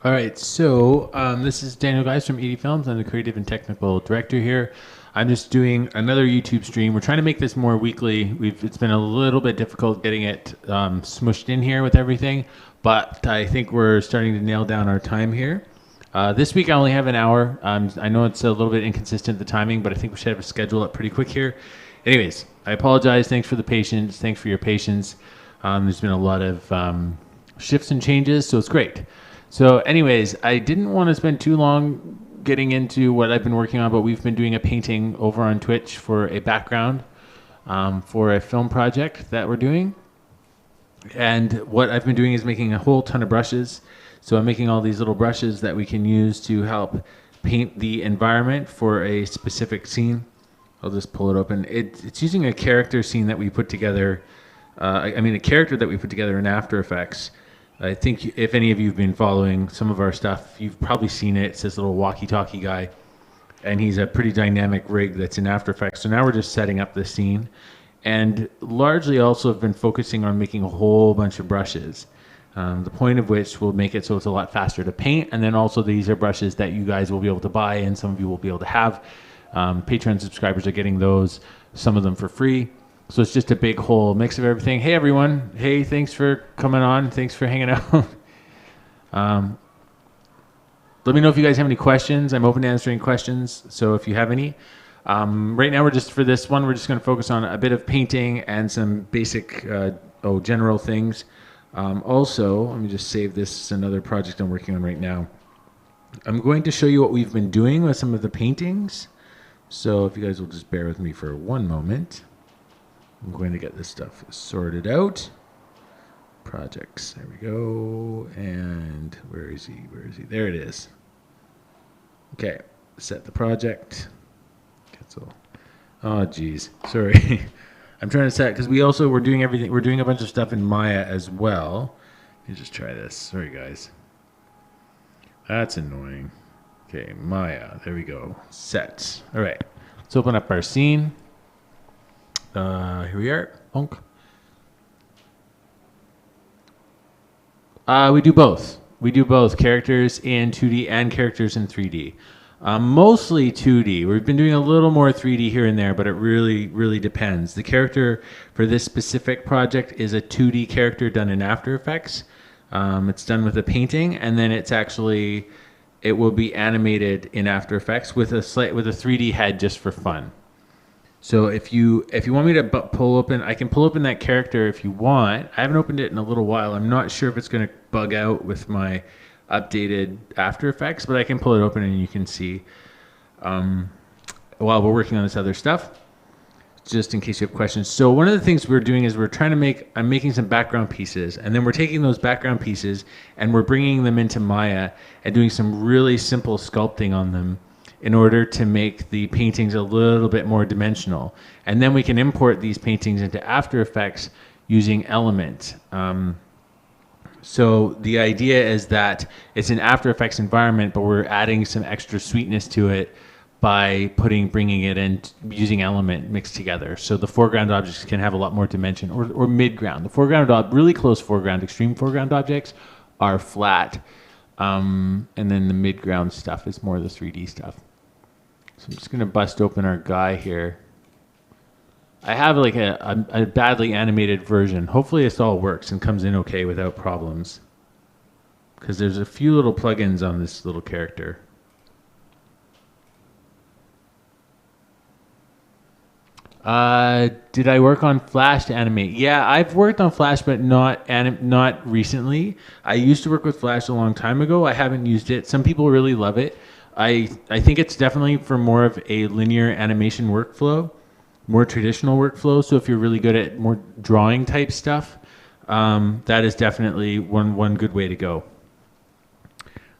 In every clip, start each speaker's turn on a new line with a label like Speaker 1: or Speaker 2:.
Speaker 1: All right, so this is Daniel Gies from 80 Films. I'm the creative and technical director here. I'm just doing another YouTube stream. We're trying to make this more weekly. It's been a little bit difficult getting it smushed in here with everything, but I think we're starting to nail down our time here. This week I only have an hour. I know it's a little bit inconsistent, the timing, but I think we should have a schedule up pretty quick here. Anyways, I apologize. Thanks for the patience. Thanks for your patience. There's been a lot of shifts and changes, so it's great. So, anyways, I didn't want to spend too long getting into what I've been working on, but we've been doing a painting over on Twitch for a background for a film project that we're doing. And what I've been doing is making a whole ton of brushes. So I'm making all these little brushes that we can use to help paint the environment for a specific scene. I'll just pull it open. It's using a character scene that we put together. A character that we put together in After Effects. I think if any of you have been following some of our stuff, you've probably seen it. It's this little walkie-talkie guy, and he's a pretty dynamic rig that's in After Effects. So now we're just setting up the scene, and largely also have been focusing on making a whole bunch of brushes. The point of which will make it so it's a lot faster to paint, and then also these are brushes that you guys will be able to buy, and some of you will be able to have. Patreon subscribers are getting those, some of them for free. So it's just a big whole mix of everything. Hey, everyone. Hey, thanks for coming on. Thanks for hanging out. Let me know if you guys have any questions. I'm open to answering questions. So if you have any. Right now, for this one, we're just going to focus on a bit of painting and some basic, general things. Also, let me just save this. It's another project I'm working on right now. I'm going to show you what we've been doing with some of the paintings. So if you guys will just bear with me for one moment. I'm going to get this stuff sorted out. Projects. There we go. And where is he? Where is he? There it is. Okay. Set the project. Cancel. Oh, geez. Sorry. I'm trying to set, because we're doing everything. We're doing a bunch of stuff in Maya as well. Let me just try this. Sorry, guys. That's annoying. Okay, Maya. There we go. Set. All right. Let's open up our scene. Here we are. Bonk. We do both. We do both characters in 2D and characters in 3D. Mostly 2D. We've been doing a little more 3D here and there, but it really, really depends. The character for this specific project is a 2D character done in After Effects. It's done with a painting, and then it will be animated in After Effects with a 3D head just for fun. So if you want me to pull open, I can pull open that character if you want. I haven't opened it in a little while. I'm not sure if it's going to bug out with my updated After Effects, but I can pull it open and you can see while we're working on this other stuff, just in case you have questions. So one of the things we're doing is I'm making some background pieces, and then we're taking those background pieces and we're bringing them into Maya and doing some really simple sculpting on them in order to make the paintings a little bit more dimensional. And then we can import these paintings into After Effects using Element. So the idea is that it's an After Effects environment, but we're adding some extra sweetness to it by bringing it in using Element mixed together. So the foreground objects can have a lot more dimension, or midground. The foreground, really close foreground, extreme foreground objects are flat. And then the midground stuff is more the 3D stuff. So I'm just going to bust open our guy here. I have like a badly animated version. Hopefully this all works and comes in okay without problems. Because there's a few little plugins on this little character. Did I work on Flash to animate? Yeah, I've worked on Flash, but not recently. I used to work with Flash a long time ago. I haven't used it. Some people really love it. I think it's definitely for more of a linear animation workflow, more traditional workflow. So if you're really good at more drawing type stuff, that is definitely one good way to go.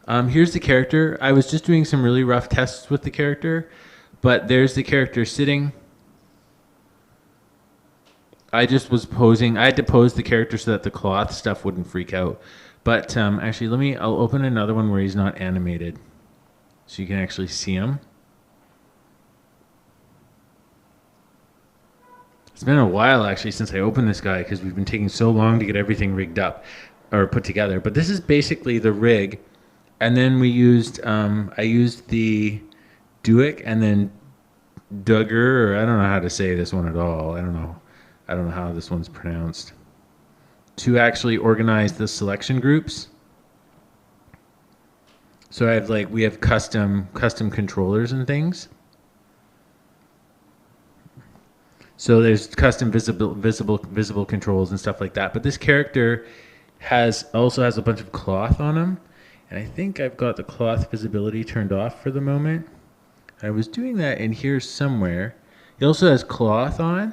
Speaker 1: Here's the character. I was just doing some really rough tests with the character, but there's the character sitting. I just was posing. I had to pose the character so that the cloth stuff wouldn't freak out. But actually, I'll open another one where he's not animated, so you can actually see him. It's been a while, actually, since I opened this guy, because we've been taking so long to get everything rigged up or put together. But this is basically the rig And then we used, I used the Duick and then Duggar, or I don't know how to say this one at all. I don't know how this one's pronounced. To actually organize the selection groups. So I have we have custom controllers and things. So there's custom visible controls and stuff like that. But this character also has a bunch of cloth on him, and I think I've got the cloth visibility turned off for the moment. I was doing that in here somewhere. He also has cloth on.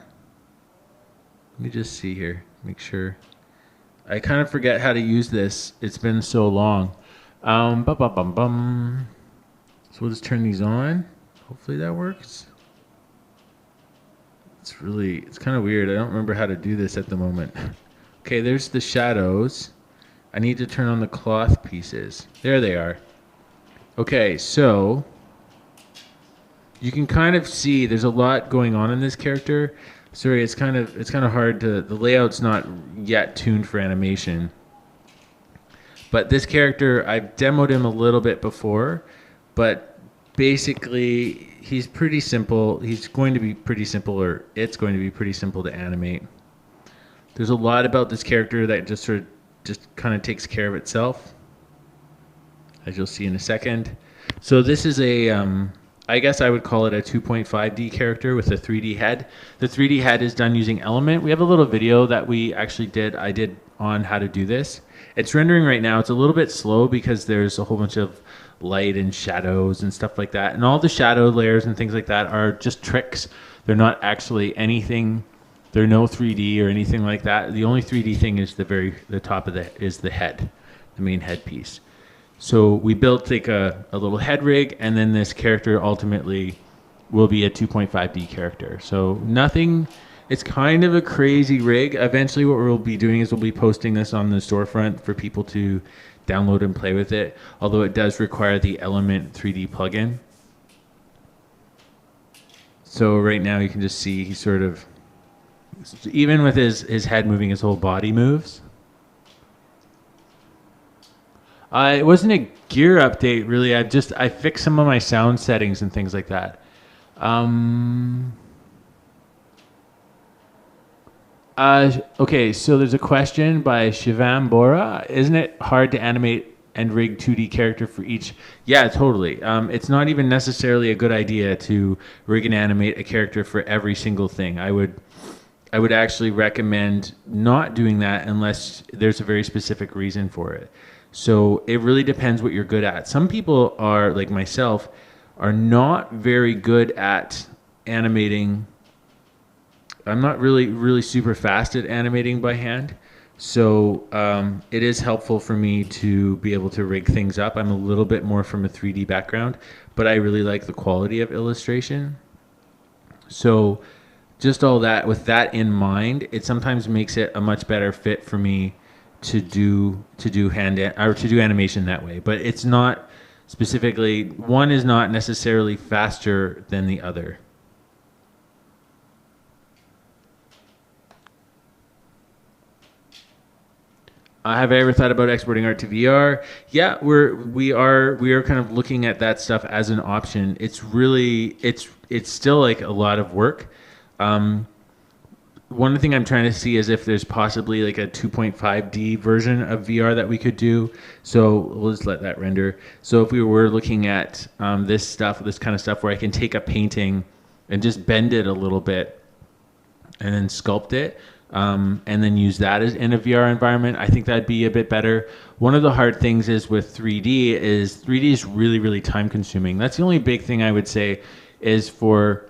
Speaker 1: Let me just see here, make sure. I kind of forget how to use this. It's been so long. So we'll just turn these on. Hopefully that works. It's kind of weird. I don't remember how to do this at the moment. Okay, there's the shadows. I need to turn on the cloth pieces. There they are. Okay, so you can kind of see there's a lot going on in this character. Sorry, it's kind of hard to, the layout's not yet tuned for animation. But this character, I've demoed him a little bit before, but basically he's pretty simple. He's going to be pretty simple, or it's going to be pretty simple to animate. There's a lot about this character that just kind of takes care of itself, as you'll see in a second. So this is I guess I would call it a 2.5D character with a 3D head. The 3D head is done using Element. We have a little video that I did on how to do this. It's rendering right now. It's a little bit slow because there's a whole bunch of light and shadows and stuff like that. And all the shadow layers and things like that are just tricks. They're not actually anything. They're no 3D or anything like that. The only 3D thing is the top of the head, the main headpiece. So we built a little head rig, and then this character ultimately will be a 2.5D character. So nothing, it's kind of a crazy rig. Eventually what we'll be doing is we'll be posting this on the storefront for people to download and play with it, although it does require the Element 3D plugin. So right now you can just see he's sort of, even with his head moving, his whole body moves. It wasn't a gear update, really. I fixed some of my sound settings and things like that. Okay, so there's a question by Shivam Bora. Isn't it hard to animate and rig 2D character for each? Yeah, totally. It's not even necessarily a good idea to rig and animate a character for every single thing. I would actually recommend not doing that unless there's a very specific reason for it. So it really depends what you're good at. Some people are, like myself, are not very good at animating. I'm not really super fast at animating by hand. So it is helpful for me to be able to rig things up. I'm a little bit more from a 3D background, but I really like the quality of illustration. So just all that, with that in mind, it sometimes makes it a much better fit for me to do animation that way. But it's not specifically, one is not necessarily faster than the other. Have I ever thought about exporting art to VR? Yeah, we are kind of looking at that stuff as an option. It's still like a lot of work. One thing I'm trying to see is if there's possibly like a 2.5D version of VR that we could do. So we'll just let that render. So if we were looking at this kind of stuff where I can take a painting and just bend it a little bit and then sculpt it, and then use that as in a VR environment, I think that'd be a bit better. One of the hard things is with 3D is really, really time consuming. That's the only big thing I would say is for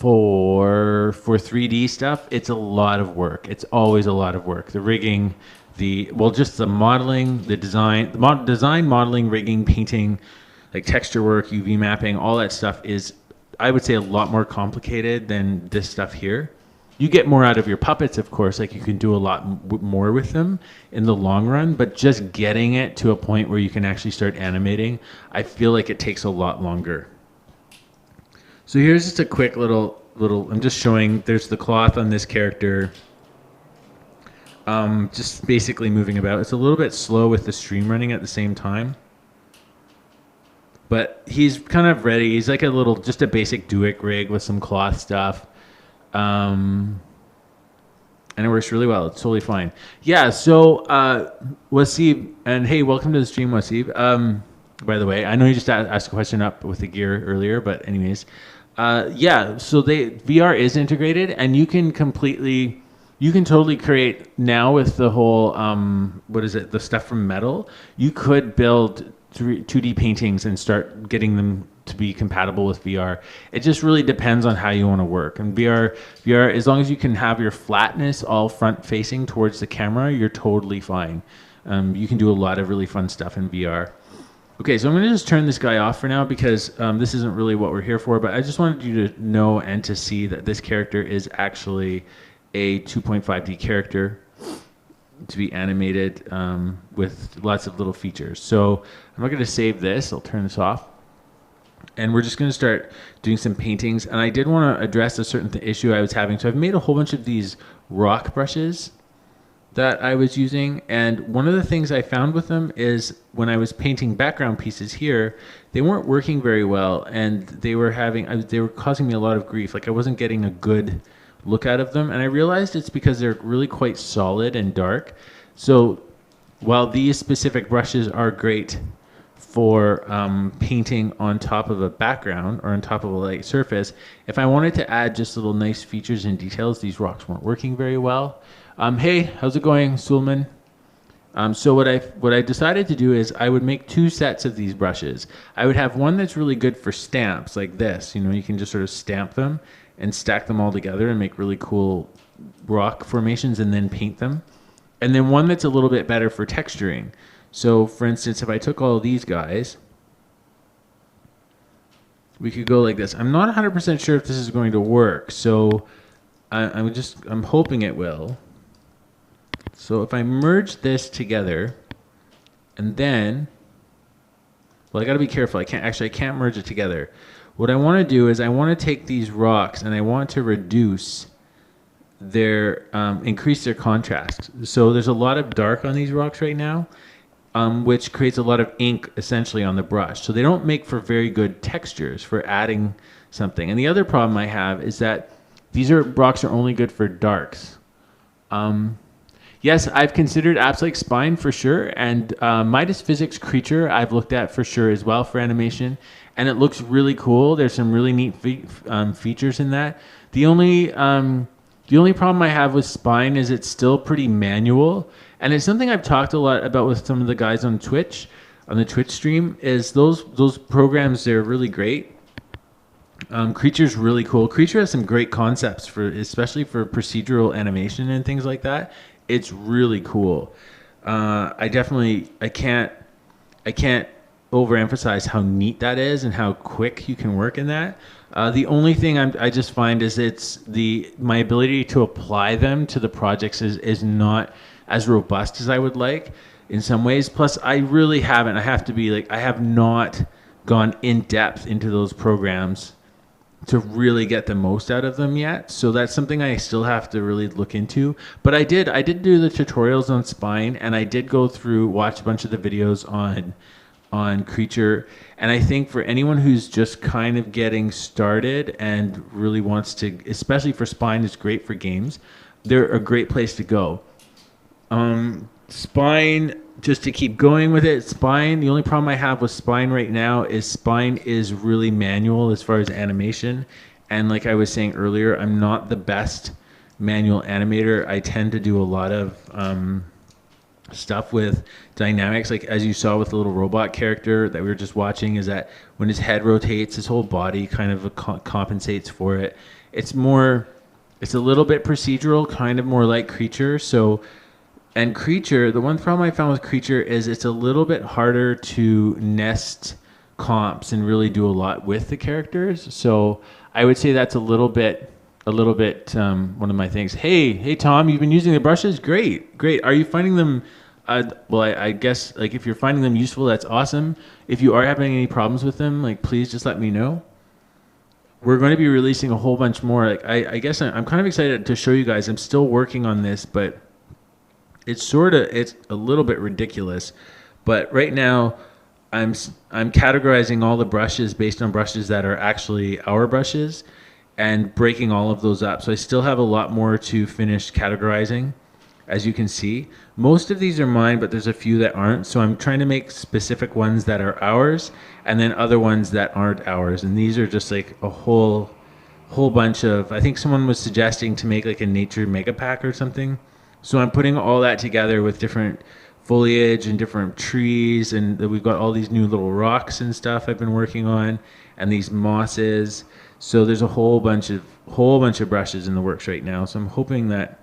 Speaker 1: 3D stuff, it's a lot of work. It's always a lot of work. The rigging, just the modeling, the design, modeling, rigging, painting, like texture work, UV mapping, all that stuff is, I would say, a lot more complicated than this stuff here. You get more out of your puppets, of course, like you can do a lot more with them in the long run, but just getting it to a point where you can actually start animating, I feel like it takes a lot longer. So here's just a quick little, I'm just showing, there's the cloth on this character. just basically moving about. It's a little bit slow with the stream running at the same time. But he's kind of ready. He's like a little, just a basic Duick rig with some cloth stuff. And it works really well. It's totally fine. Yeah, so Wasib, and hey, welcome to the stream, Wasib. By the way, I know you just asked a question up with the gear earlier, but anyways. Yeah, so VR is integrated, and you can totally create now with the whole, what is it, the stuff from Metal. You could build 2D paintings and start getting them to be compatible with VR. It just really depends on how you want to work. And VR, as long as you can have your flatness all front facing towards the camera, you're totally fine. You can do a lot of really fun stuff in VR. Okay, so I'm going to just turn this guy off for now because this isn't really what we're here for, but I just wanted you to know and to see that this character is actually a 2.5D character to be animated with lots of little features. So I'm not going to save this. I'll turn this off. And we're just going to start doing some paintings. And I did want to address a certain issue I was having. So I've made a whole bunch of these rock brushes that I was using. And one of the things I found with them is when I was painting background pieces here, they weren't working very well. And they were causing me a lot of grief. Like I wasn't getting a good look out of them, and I realized it's because they're really quite solid and dark. So while these specific brushes are great for painting on top of a background or on top of a light surface, if I wanted to add just little nice features and details, these rocks weren't working very well. Hey, how's it going, Sulman? So what I decided to do is I would make 2 sets of these brushes. I would have one that's really good for stamps like this. You know, you can just sort of stamp them and stack them all together and make really cool rock formations and then paint them. And then one that's a little bit better for texturing. So for instance, if I took all of these guys, we could go like this. I'm not 100% sure if this is going to work. So I'm hoping it will. So if I merge this together and then, well, I got to be careful. I can't merge it together. What I want to do is I want to take these rocks and I want to reduce their, increase their contrast. So there's a lot of dark on these rocks right now, which creates a lot of ink essentially on the brush. So they don't make for very good textures for adding something. And the other problem I have is that these rocks are only good for darks. Yes, I've considered apps like Spine for sure, and Midas Physics Creature I've looked at for sure as well for animation, and it looks really cool. There's some really neat features in that. The only problem I have with Spine is it's still pretty manual, and it's something I've talked a lot about with some of the guys on Twitch, on the Twitch stream, is those programs, they're really great. Creature's really cool. Creature has some great concepts especially for procedural animation and things like that. It's really cool. I can't overemphasize how neat that is and how quick you can work in that. The only thing I just find is my ability to apply them to the projects is not as robust as I would like in some ways. Plus, I have not gone in depth into those programs to really get the most out of them yet. So that's something I still have to really look into. But I did do the tutorials on Spine, and I did watch a bunch of the videos on Creature. And I think for anyone who's just kind of getting started and really wants to, especially for Spine, is great for games, they're a great place to go. Spine, just to keep going with it, Spine, the only problem I have with Spine right now is Spine is really manual as far as animation. And like I was saying earlier, I'm not the best manual animator. I tend to do a lot of stuff with dynamics, like as you saw with the little robot character that we were just watching, is that when his head rotates, his whole body kind of compensates for it. It's a little bit procedural, kind of more like Creature. And Creature, the one problem I found with Creature is it's a little bit harder to nest comps and really do a lot with the characters. So I would say that's a little bit one of my things. Hey Tom, you've been using the brushes? Great. Are you finding them? I guess like if you're finding them useful, that's awesome. If you are having any problems with them, like please just let me know. We're going to be releasing a whole bunch more. Like I guess I'm kind of excited to show you guys. I'm still working on this, but it's a little bit ridiculous, but right now I'm categorizing all the brushes based on brushes that are actually our brushes and breaking all of those up. So I still have a lot more to finish categorizing. As you can see, most of these are mine, but there's a few that aren't. So I'm trying to make specific ones that are ours and then other ones that aren't ours. And these are just like a whole bunch of, I think someone was suggesting to make like a nature mega pack or something. So I'm putting all that together with different foliage and different trees, and we've got all these new little rocks and stuff I've been working on, and these mosses. So there's a whole bunch of brushes in the works right now. So I'm hoping that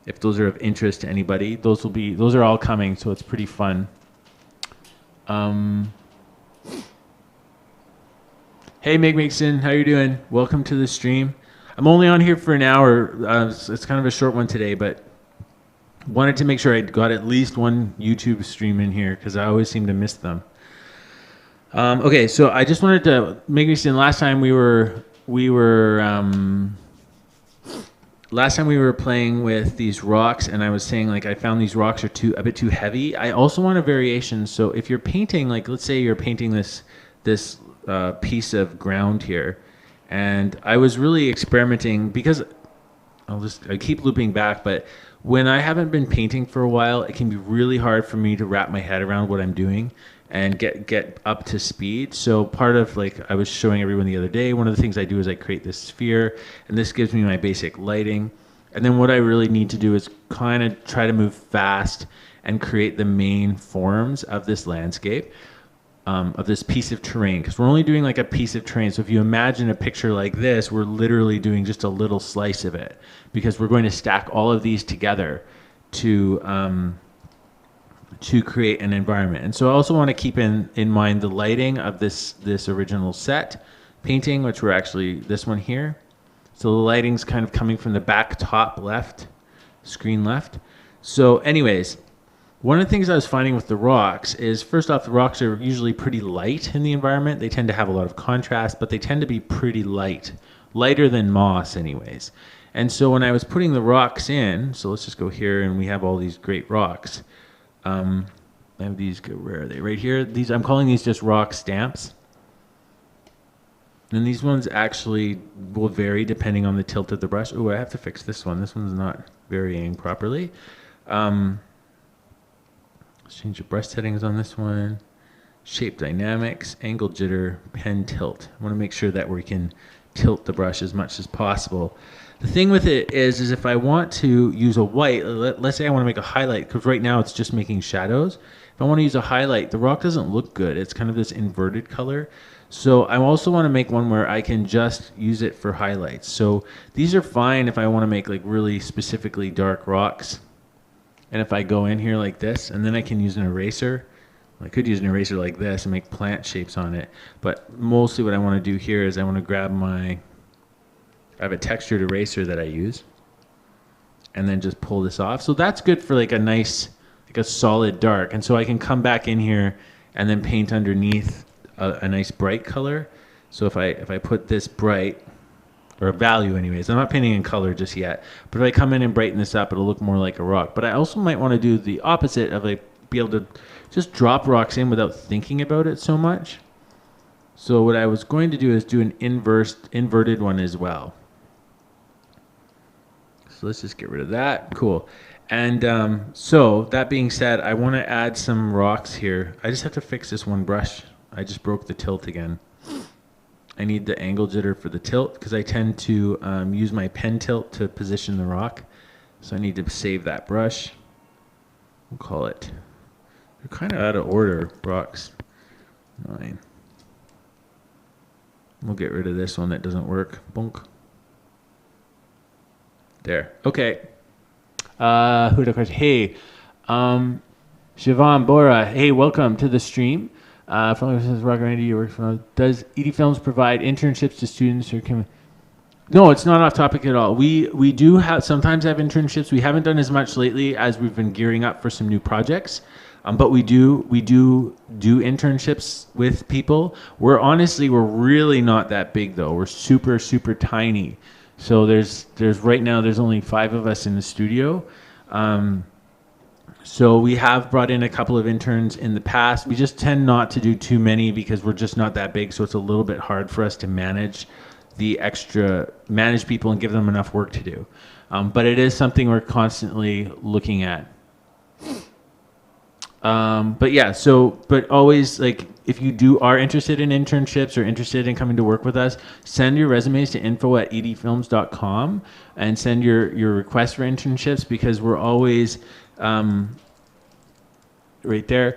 Speaker 1: if those are of interest to anybody, those are all coming. So it's pretty fun. Hey, Meg Mixon, how you doing? Welcome to the stream. I'm only on here for an hour. It's kind of a short one today, but wanted to make sure I got at least one YouTube stream in here because I always seem to miss them. Okay, so I just wanted to make Mixon. Last time we were playing with these rocks, and I was saying like I found these rocks are a bit too heavy. I also want a variation. So if you're painting, like let's say you're painting this piece of ground here, and I was really experimenting because I keep looping back, but when I haven't been painting for a while, it can be really hard for me to wrap my head around what I'm doing and get up to speed. So part of like I was showing everyone the other day, one of the things I do is I create this sphere, and this gives me my basic lighting. And then what I really need to do is kind of try to move fast and create the main forms of this landscape, of this piece of terrain, because we're only doing like a piece of terrain. So if you imagine a picture like this, we're literally doing just a little slice of it, because we're going to stack all of these together to create an environment. And so I also want to keep in mind the lighting of this original set painting, which we're actually this one here. So the lighting's kind of coming from the back top left, screen left. So anyways, one of the things I was finding with the rocks is, first off, the rocks are usually pretty light in the environment. They tend to have a lot of contrast, but they tend to be pretty light, lighter than moss anyways. And so when I was putting the rocks in, so let's just go here, and we have all these great rocks. I have these, where are they? Right here. These, I'm calling these just rock stamps. And these ones actually will vary depending on the tilt of the brush. Oh, I have to fix this one. This one's not varying properly. Let's change the brush settings on this one. Shape dynamics, angle jitter, pen tilt. I want to make sure that we can tilt the brush as much as possible. The thing with it is if I want to use a white, let's say I want to make a highlight, because right now it's just making shadows. If I want to use a highlight, the rock doesn't look good. It's kind of this inverted color. So I also want to make one where I can just use it for highlights. So these are fine if I want to make like really specifically dark rocks. And if I go in here like this, and then I can use an eraser. I could use an eraser like this and make plant shapes on it. But mostly what I want to do here is I want to grab I have a textured eraser that I use, and then just pull this off. So that's good for like a nice, like a solid dark. And so I can come back in here and then paint underneath a nice bright color. So if I put this bright, or a value anyways, I'm not painting in color just yet, but if I come in and brighten this up, it'll look more like a rock. But I also might want to do the opposite of like be able to just drop rocks in without thinking about it so much. So what I was going to do is do an inverted one as well. So let's just get rid of that. Cool. And so that being said, I want to add some rocks here. I just have to fix this one brush. I just broke the tilt again. I need the angle jitter for the tilt because I tend to use my pen tilt to position the rock. So I need to save that brush. We'll call it. They're kind of out of order, rocks. 9. We'll get rid of this one that doesn't work. Bonk. There. Okay. Who the question? Hey, Siobhan Bora. Hey, welcome to the stream. From says Rock Randy, you work from. Does ED Films provide internships to students or can? No, it's not off topic at all. We do have sometimes have internships. We haven't done as much lately as we've been gearing up for some new projects. But we do internships with people. We're really not that big though. We're super tiny. So there's right now there's only 5 of us in the studio. So we have brought in a couple of interns in the past. We just tend not to do too many because we're just not that big. So it's a little bit hard for us to manage manage people and give them enough work to do. But it is something we're constantly looking at. But yeah, but always, like, if you are interested in internships or interested in coming to work with us, send your resumes to info@edfilms.com and send your requests for internships, because we're always, right there.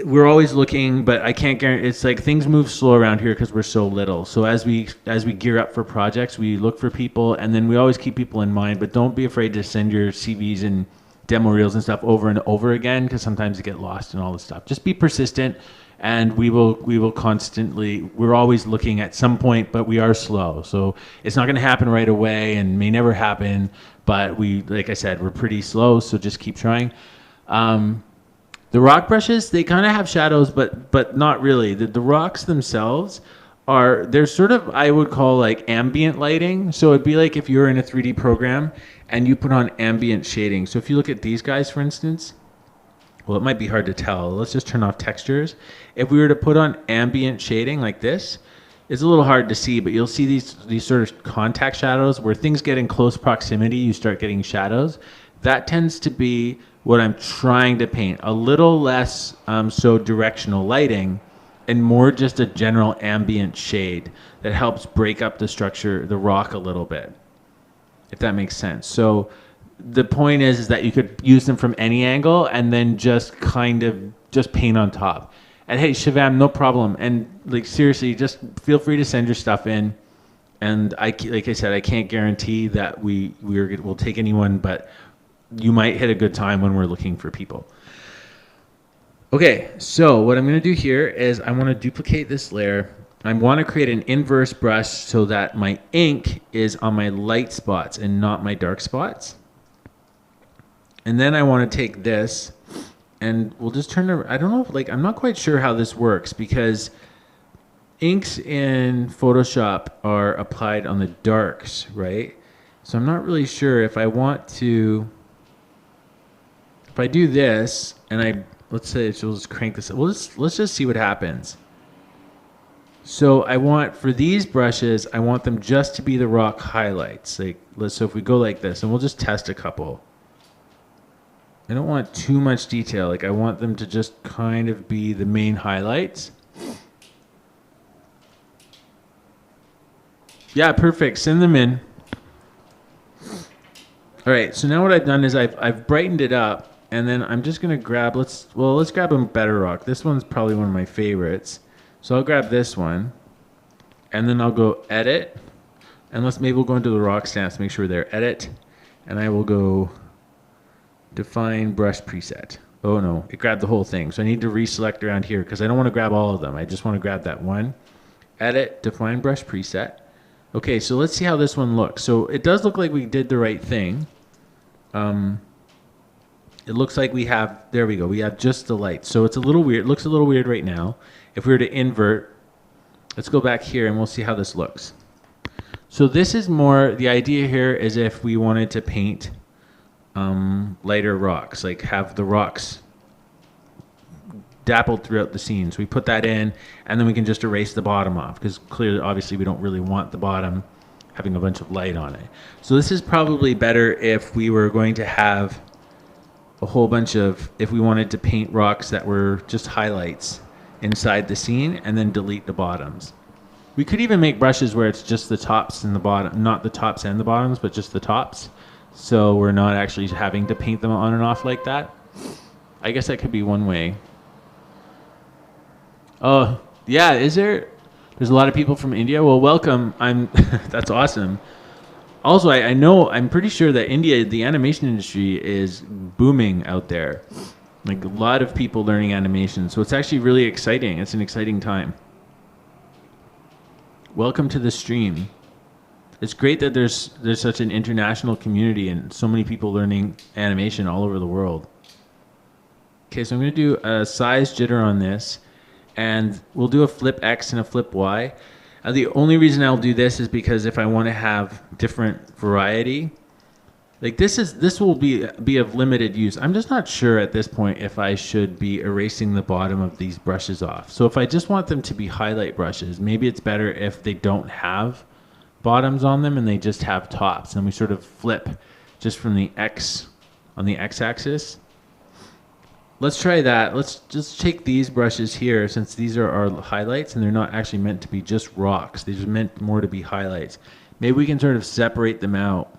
Speaker 1: We're always looking, but I can't guarantee. It's like things move slow around here because we're so little. So as we gear up for projects, we look for people, and then we always keep people in mind. But don't be afraid to send your CVs and demo reels and stuff over and over again, because sometimes you get lost in all this stuff. Just be persistent, and we will constantly. We're always looking at some point, but we are slow, so it's not going to happen right away, and may never happen. But like I said, we're pretty slow, so just keep trying. The rock brushes, they kind of have shadows, but not really. The rocks themselves they're sort of, I would call, like ambient lighting. So it'd be like if you're in a 3D program and you put on ambient shading. So if you look at these guys, for instance, well, it might be hard to tell. Let's just turn off textures. If we were to put on ambient shading like this, it's a little hard to see, but you'll see these sort of contact shadows where things get in close proximity, you start getting shadows. That tends to be what I'm trying to paint. A little less so directional lighting, and more just a general ambient shade that helps break up the structure, the rock, a little bit, if that makes sense. So the point is that you could use them from any angle and then just kind of just paint on top. And hey, Shivam, no problem. And like, seriously, just feel free to send your stuff in. And like I said, I can't guarantee that we'll take anyone, but you might hit a good time when we're looking for people. Okay, so what I'm going to do here is I want to duplicate this layer. I want to create an inverse brush so that my ink is on my light spots and not my dark spots. And then I want to take this and we'll just turn it. I don't know, I'm not quite sure how this works, because inks in Photoshop are applied on the darks, right? So I'm not really sure if I want to. If I do this and let's say she'll just crank this up. Let's just see what happens. So for these brushes, I want them just to be the rock highlights. So if we go like this, and we'll just test a couple. I don't want too much detail. I want them to just kind of be the main highlights. Yeah, perfect. Send them in. All right, so now what I've done is I've brightened it up. And then I'm just going to grab, let's grab a better rock. This one's probably one of my favorites. So I'll grab this one. And then I'll go edit. And maybe we'll go into the rock stamps, make sure they're edit. And I will go define brush preset. Oh no, it grabbed the whole thing. So I need to reselect around here because I don't want to grab all of them. I just want to grab that one. Edit, define brush preset. Okay, so let's see how this one looks. So it does look like we did the right thing. It looks like there we go. We have just the light. So it's a little weird. It looks a little weird right now. If we were to invert, let's go back here and we'll see how this looks. So this is more, the idea here is if we wanted to paint lighter rocks, like have the rocks dappled throughout the scene. So we put that in, and then we can just erase the bottom off, because clearly, obviously, we don't really want the bottom having a bunch of light on it. So this is probably better if we were going to have a whole bunch if we wanted to paint rocks that were just highlights inside the scene and then delete the bottoms. We could even make brushes where it's just the tops and the bottom, not the tops and the bottoms, but just the tops. So we're not actually having to paint them on and off like that. I guess that could be one way. Oh, yeah, there's a lot of people from India. Well, welcome. That's awesome. Also, I'm pretty sure that India, the animation industry is booming out there. Like a lot of people learning animation. So it's actually really exciting. It's an exciting time. Welcome to the stream. It's great that there's such an international community and so many people learning animation all over the world. Okay, so I'm going to do a size jitter on this, and we'll do a flip X and a flip Y. The only reason I'll do this is because if I want to have different variety, Like this will be of limited use. I'm just not sure at this point if I should be erasing the bottom of these brushes off. So if I just want them to be highlight brushes, maybe it's better if they don't have bottoms on them and they just have tops, and we sort of flip just from the X on the X-axis. Let's try that. Let's just take these brushes here, since these are our highlights and they're not actually meant to be just rocks. They're just meant more to be highlights. Maybe we can sort of separate them out.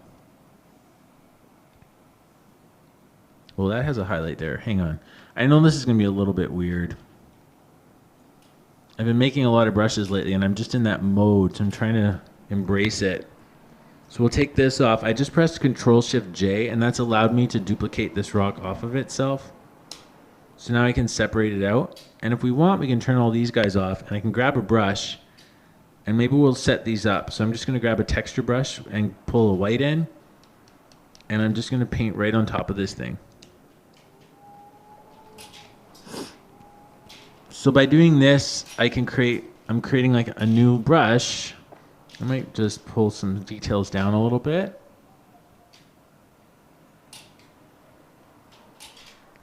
Speaker 1: Well, that has a highlight there. Hang on. I know this is going to be a little bit weird. I've been making a lot of brushes lately, and I'm just in that mode, so I'm trying to embrace it. So we'll take this off. I just pressed Control-Shift-J, and that's allowed me to duplicate this rock off of itself. So now I can separate it out. And if we want, we can turn all these guys off, and I can grab a brush, and maybe we'll set these up. So I'm just going to grab a texture brush and pull a white in, and I'm just going to paint right on top of this thing. So by doing this, I'm creating like a new brush. I might just pull some details down a little bit.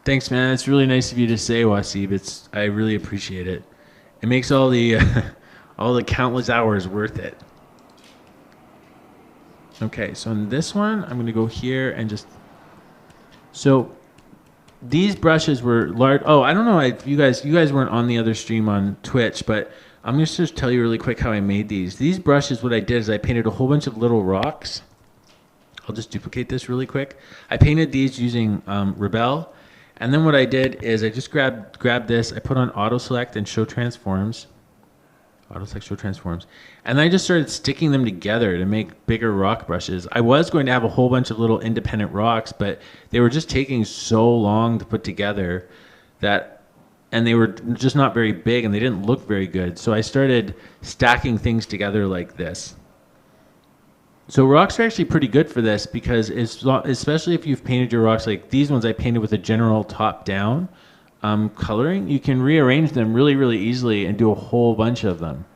Speaker 1: Thanks, man. It's really nice of you to say, Wasib. I really appreciate it. It makes all the all the countless hours worth it. Okay, so in this one, I'm going to go here and just... So these brushes were large. Oh, I don't know if you guys weren't on the other stream on Twitch, but I'm going to just tell you really quick how I made these. These brushes, what I did is I painted a whole bunch of little rocks. I'll just duplicate this really quick. I painted these using Rebel. And then what I did is I just grabbed this. I put on Auto Select and Show Transforms. Auto Select, Show Transforms. And I just started sticking them together to make bigger rock brushes. I was going to have a whole bunch of little independent rocks, but they were just taking so long to put together and they were just not very big and they didn't look very good. So I started stacking things together like this. So rocks are actually pretty good for this because especially if you've painted your rocks like these ones I painted with a general top-down coloring, you can rearrange them really, really easily and do a whole bunch of them.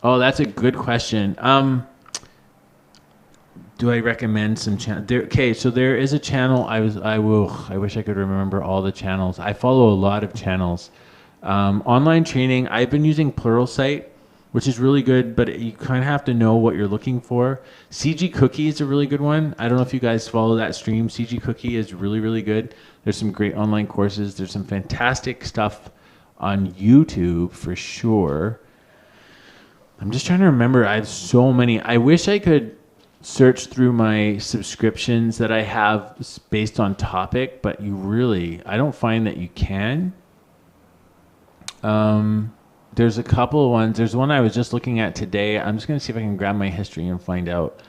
Speaker 1: Oh, that's a good question. Do I recommend some channel? Okay, so there is a channel. I wish I could remember all the channels. I follow a lot of channels. Online training. I've been using Pluralsight, which is really good, but you kind of have to know what you're looking for. CG Cookie is a really good one. I don't know if you guys follow that stream. CG Cookie is really, really good. There's some great online courses. There's some fantastic stuff on YouTube for sure. I'm just trying to remember. I have so many. I wish I could search through my subscriptions that I have based on topic, but I don't find that you can. There's a couple of ones. There's one I was just looking at today. I'm just going to see if I can grab my history and find out.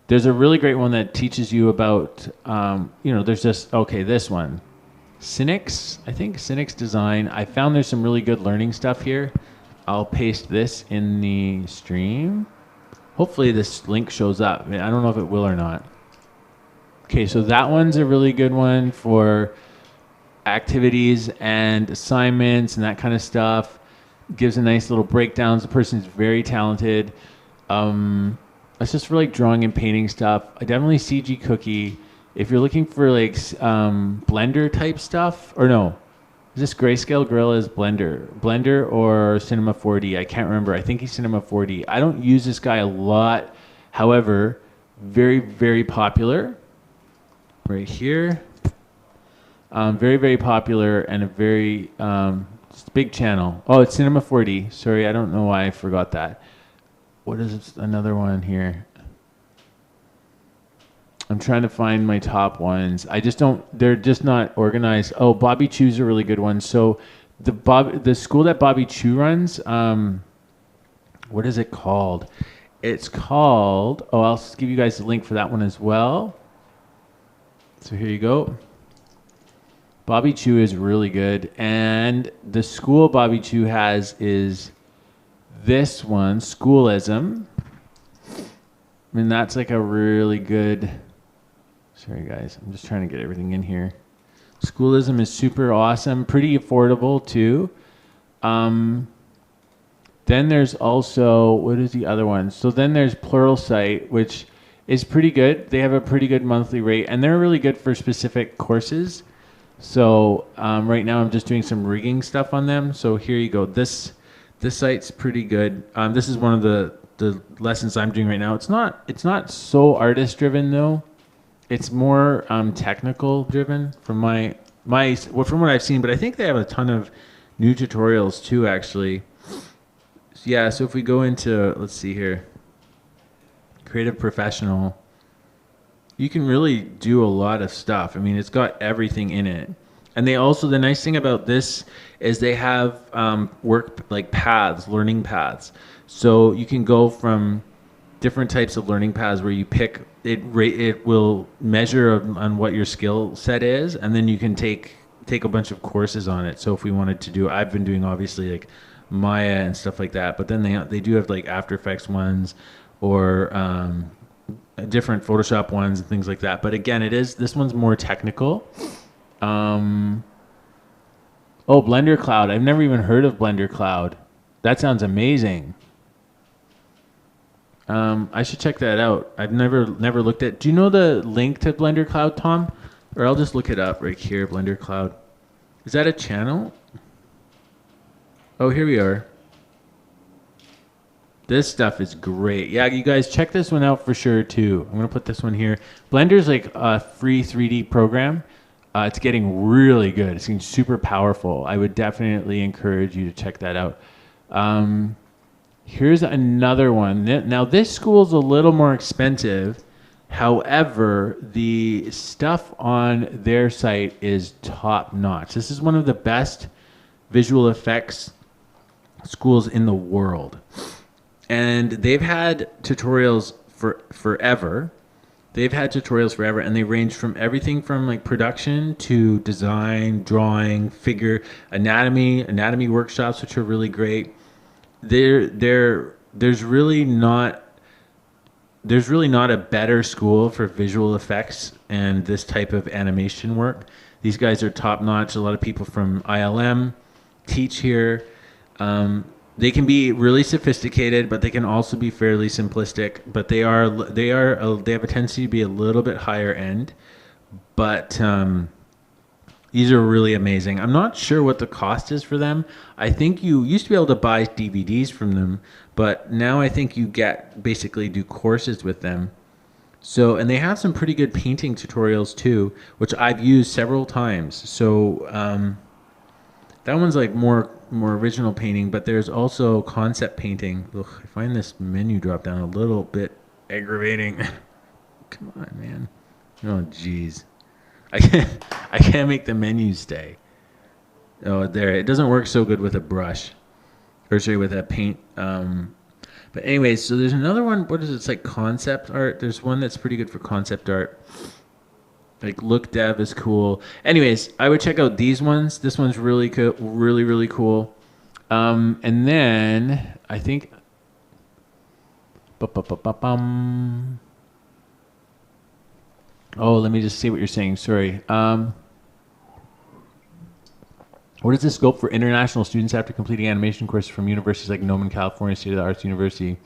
Speaker 1: There's a really great one that teaches you about, there's just, this one. Cynics, I think Cynics Design. I found there's some really good learning stuff here. I'll paste this in the stream. Hopefully this link shows up. I mean, I don't know if it will or not. Okay, so that one's a really good one for activities and assignments and that kind of stuff. Gives a nice little breakdowns. The person's very talented. It's just for like drawing and painting stuff. I definitely CG Cookie. If you're looking for like Blender type stuff, or no, is this Grayscale Gorilla is Blender or Cinema 4D? I can't remember. I think he's Cinema 4D. I don't use this guy a lot. However, very, very popular. Right here. Very, very popular and a very big channel. Oh, it's Cinema 4D. Sorry, I don't know why I forgot that. What is this? Another one here? I'm trying to find my top ones. They're just not organized. Oh, Bobby Chu's a really good one. So the school that Bobby Chu runs, what is it called? It's called, I'll give you guys the link for that one as well. So here you go. Bobby Chu is really good. And the school Bobby Chu has is this one, Schoolism. I mean, that's like a really good... Sorry, guys. I'm just trying to get everything in here. Schoolism is super awesome. Pretty affordable, too. Then there's also... What is the other one? So then there's Pluralsight, which is pretty good. They have a pretty good monthly rate, and they're really good for specific courses. So right now I'm just doing some rigging stuff on them. So here you go. This site's pretty good. This is one of the lessons I'm doing right now. It's not so artist driven though. It's more technical driven from from what I've seen. But I think they have a ton of new tutorials too. Actually, yeah. So if we go into, let's see here, Creative Professional, you can really do a lot of stuff. I mean, it's got everything in it. And they also, the nice thing about this is they have work like paths, learning paths. So you can go from different types of learning paths where you pick it. It will measure on what your skill set is, and then you can take a bunch of courses on it. So if we wanted to do, I've been doing obviously like Maya and stuff like that, but then they do have like After Effects ones or different Photoshop ones and things like that. But again, this one's more technical. Oh, Blender Cloud. I've never even heard of Blender Cloud. That sounds amazing. I should check that out. I've never looked at. Do you know the link to Blender Cloud, Tom? Or I'll just look it up right here. Blender Cloud. Is that a channel? Oh, here we are. This stuff is great. Yeah, you guys check this one out for sure too. I'm gonna put this one here. Blender's like a free 3D program. It's getting really good. It's getting super powerful. I would definitely encourage you to check that out. Here's another one. Now this school's a little more expensive. However, the stuff on their site is top notch. This is one of the best visual effects schools in the world. And they've had tutorials for forever. They've had tutorials forever, and they range from everything from like production to design, drawing, figure, anatomy workshops, which are really great. There's really not a better school for visual effects and this type of animation work. These guys are top notch. A lot of people from ILM teach here. They can be really sophisticated, but they can also be fairly simplistic. But they have a tendency to be a little bit higher end. But these are really amazing. I'm not sure what the cost is for them. I think you used to be able to buy DVDs from them, but now I think you basically do courses with them. So, and they have some pretty good painting tutorials too, which I've used several times. So that one's like more original painting, but there's also concept painting. Ugh, I find this menu drop down a little bit aggravating. Come on, man. Oh, jeez. I can't make the menu stay. Oh, there. It doesn't work so good with a brush. Or sorry, with a paint. But anyways, so there's another one. What is it? It's like concept art. There's one that's pretty good for concept art. Like Look Dev is cool. Anyways, I would check out these ones. This one's really cool, really cool. And then I think. Oh, let me just see what you're saying. Sorry. What is the scope for international students after completing animation courses from universities like Norman, California, State of the Arts University?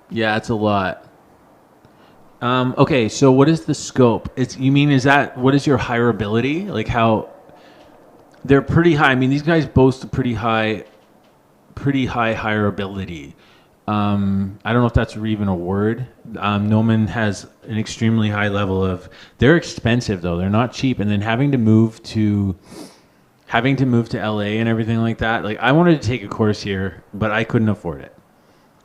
Speaker 1: Yeah, it's a lot. Okay, so what is the scope? What is your hireability? Like how they're pretty high. I mean, these guys boast a pretty high hireability. I don't know if that's even a word. Noman has an extremely high level of. They're expensive though. They're not cheap, and then having to move to LA and everything like that. Like I wanted to take a course here, but I couldn't afford it.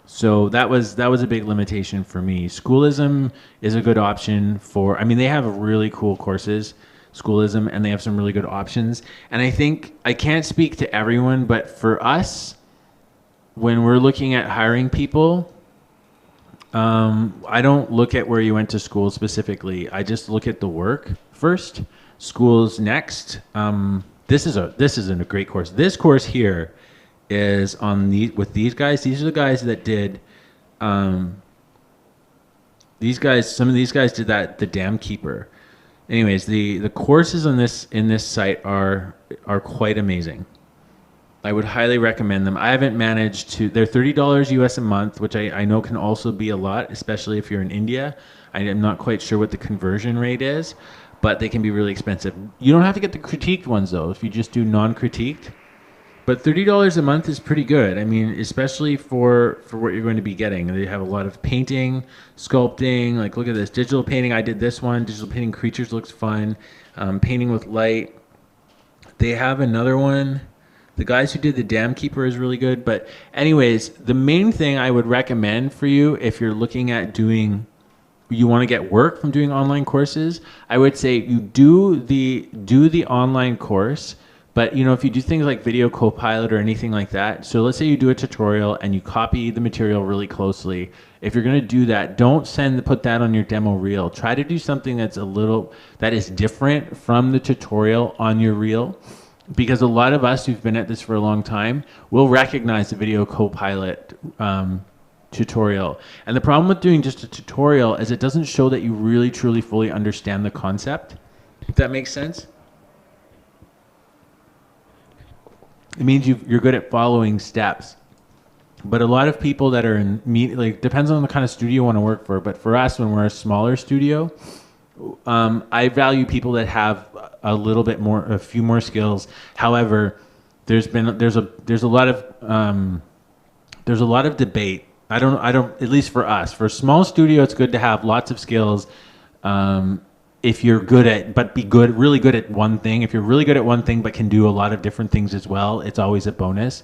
Speaker 1: So that was a big limitation for me. Schoolism is a good option for. I mean, they have really cool courses, Schoolism, and they have some really good options. And I think I can't speak to everyone, but for us, when we're looking at hiring people, I don't look at where you went to school specifically. I just look at the work first. Schools next. This isn't a great course. This course here is with these guys. These are the guys that did. These guys. Some of these guys did the Dam Keeper. Anyways, the courses in this site are quite amazing. I would highly recommend them. I haven't managed to. They're $30 US a month, which I know can also be a lot, especially if you're in India. I am not quite sure what the conversion rate is, but they can be really expensive. You don't have to get the critiqued ones though. If you just do non-critiqued, but $30 a month is pretty good. I mean, especially for what you're going to be getting. They have a lot of painting, sculpting. Like, look at this digital painting. I did this one. Digital painting creatures looks fun. Painting with light. They have another one. The guys who did the Dam Keeper is really good. But anyways, the main thing I would recommend for you if you're looking at doing, you want to get work from doing online courses, I would say you do the online course. But if you do things like Video Copilot or anything like that, so let's say you do a tutorial and you copy the material really closely. If you're going to do that, don't put that on your demo reel. Try to do something that is different from the tutorial on your reel, because a lot of us who've been at this for a long time will recognize the Video Copilot tutorial. And the problem with doing just a tutorial is it doesn't show that you really, truly, fully understand the concept. If that makes sense. It means you're good at following steps. But a lot of people that are depends on the kind of studio you want to work for. But for us, when we're a smaller studio, I value people that have a few more skills. However, there's a lot of debate. I don't, at least for us, for a small studio, it's good to have lots of skills. If you're really good at one thing. If you're really good at one thing but can do a lot of different things as well, it's always a bonus.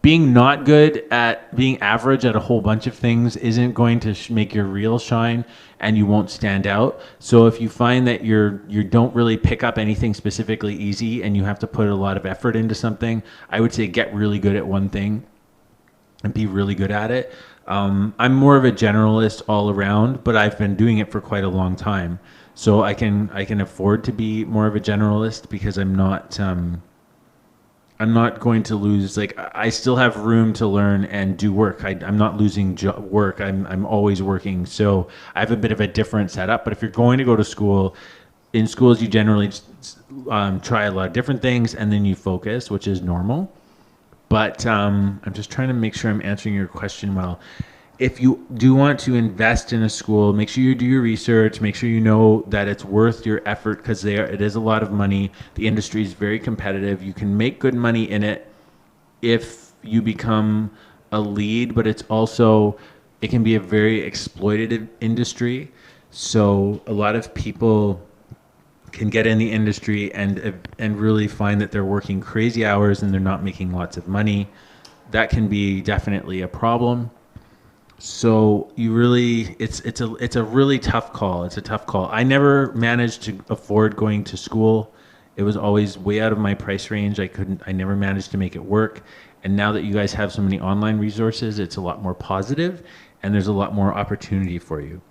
Speaker 1: Being not good at being average at a whole bunch of things isn't going to make your reel shine, and you won't stand out. So if you find that you don't really pick up anything specifically easy and you have to put a lot of effort into something, I would say get really good at one thing and be really good at it. I'm more of a generalist all around, but I've been doing it for quite a long time, so I can afford to be more of a generalist because I'm not going to lose. Like, I still have room to learn and do work. I'm not losing work. I'm always working, so I have a bit of a different setup. But if you're going to go to school, in schools you generally try a lot of different things and then you focus, which is normal. But I'm just trying to make sure I'm answering your question well. If you do want to invest in a school, make sure you do your research. Make sure you know that it's worth your effort, because it is a lot of money. The industry is very competitive. You can make good money in it if you become a lead, but it can be a very exploitative industry. So a lot of people can get in the industry and really find that they're working crazy hours and they're not making lots of money. That can be definitely a problem. So it's a really tough call. It's a tough call. I never managed to afford going to school. It was always way out of my price range. I never managed to make it work. And now that you guys have so many online resources, it's a lot more positive and there's a lot more opportunity for you.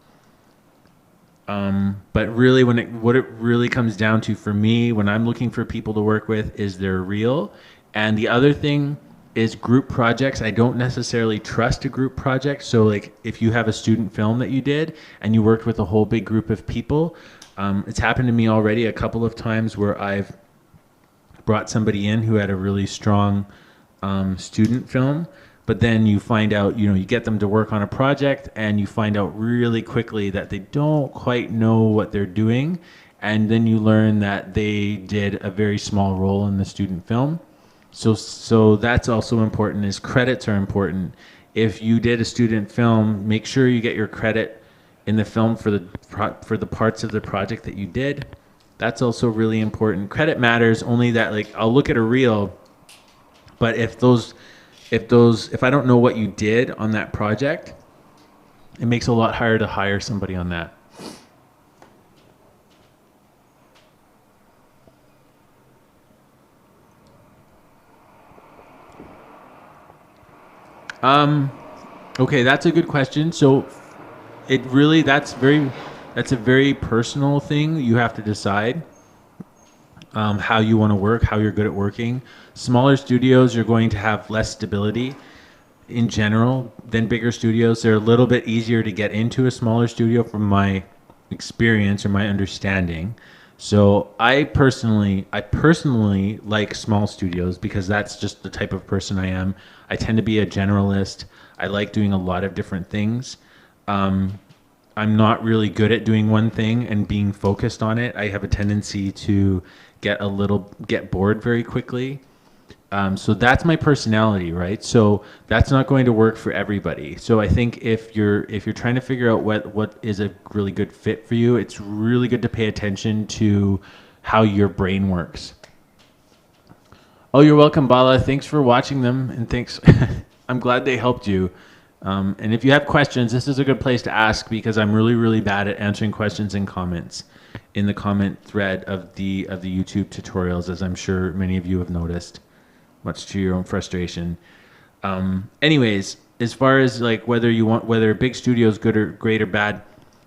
Speaker 1: But really, what it really comes down to for me when I'm looking for people to work with is they're real. And the other thing is group projects. I don't necessarily trust a group project. So like if you have a student film that you did and you worked with a whole big group of people, it's happened to me already a couple of times where I've brought somebody in who had a really strong student film. But then you find out, you get them to work on a project and you find out really quickly that they don't quite know what they're doing. And then you learn that they did a very small role in the student film. So that's also important, is credits are important. If you did a student film, make sure you get your credit in the film for the parts of the project that you did. That's also really important. Credit matters only that, like, I'll look at a reel, but if I don't know what you did on that project, it makes it a lot harder to hire somebody on that. Okay, that's a good question. So that's a very personal thing. You have to decide how you want to work, how you're good at working. Smaller studios, you're going to have less stability in general than bigger studios. They're a little bit easier to get into a smaller studio from my experience or my understanding. So I personally like small studios because that's just the type of person I am. I tend to be a generalist. I like doing a lot of different things. Um, I'm not really good at doing one thing and being focused on it. I have a tendency to get bored very quickly. So that's my personality, right? So that's not going to work for everybody. So I think if you're trying to figure out what is a really good fit for you, it's really good to pay attention to how your brain works. Oh, you're welcome, Bala. Thanks for watching them, and thanks. I'm glad they helped you. And if you have questions, this is a good place to ask because I'm really, really bad at answering questions and comments in the comment thread of the YouTube tutorials, as I'm sure many of you have noticed, much to your own frustration. Anyways, as far as like whether a big studio is good or great or bad,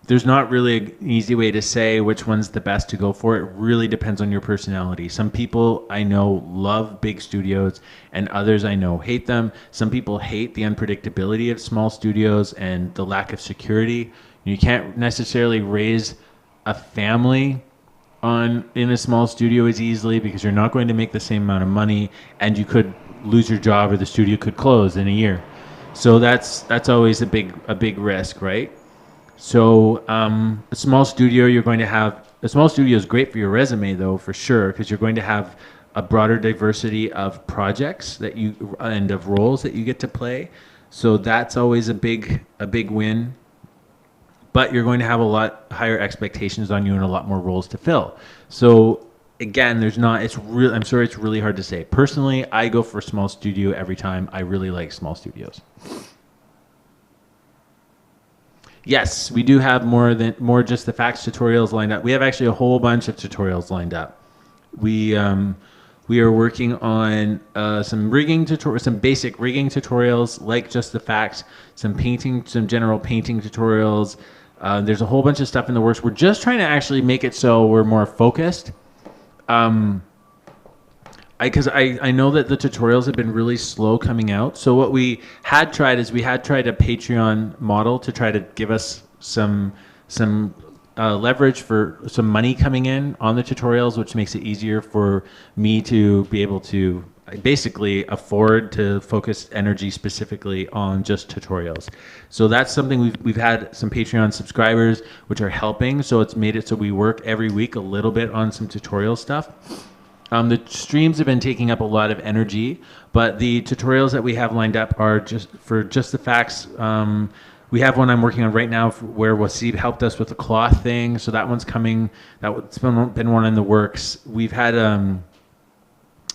Speaker 1: there's not really an easy way to say which one's the best to go for. It really depends on your personality. Some people I know love big studios, and others I know hate them. Some people hate the unpredictability of small studios and the lack of security. You can't necessarily raise a family in a small studio as easily because you're not going to make the same amount of money, and you could lose your job or the studio could close in a year. So that's always a big risk, right? So a small studio is great for your resume though, for sure, because you're going to have a broader diversity of projects and of roles that you get to play. So that's always a big win. But you're going to have a lot higher expectations on you and a lot more roles to fill. So again, I'm sorry, it's really hard to say. Personally, I go for a small studio every time. I really like small studios. Yes, we do have more just the facts tutorials lined up. We have actually a whole bunch of tutorials lined up. We we are working on some basic rigging tutorials, like just the facts, some general painting tutorials. There's a whole bunch of stuff in the works. We're just trying to actually make it so we're more focused. Because I know that the tutorials have been really slow coming out. So what we had tried is we had tried a Patreon model to try to give us some leverage for some money coming in on the tutorials, which makes it easier for me to be able to basically afford to focus energy specifically on just tutorials. So that's something we've had some Patreon subscribers which are helping. So it's made it so we work every week a little bit on some tutorial stuff. The streams have been taking up a lot of energy, but the tutorials that we have lined up are just the facts. We have one I'm working on right now where Wasib helped us with the cloth thing, so that one's coming. That's been one in the works. We've had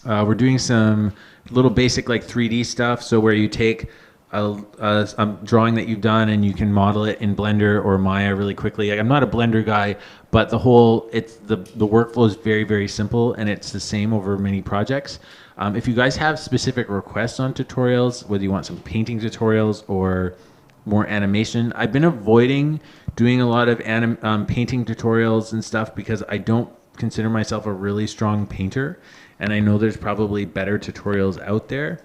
Speaker 1: we're doing some little basic like 3D stuff, so where you take a drawing that you've done and you can model it in Blender or Maya really quickly. Like, I'm not a Blender guy, but the workflow is very, very simple, and it's the same over many projects. If you guys have specific requests on tutorials, whether you want some painting tutorials or more animation, I've been avoiding doing a lot of painting tutorials and stuff because I don't consider myself a really strong painter, and I know there's probably better tutorials out there.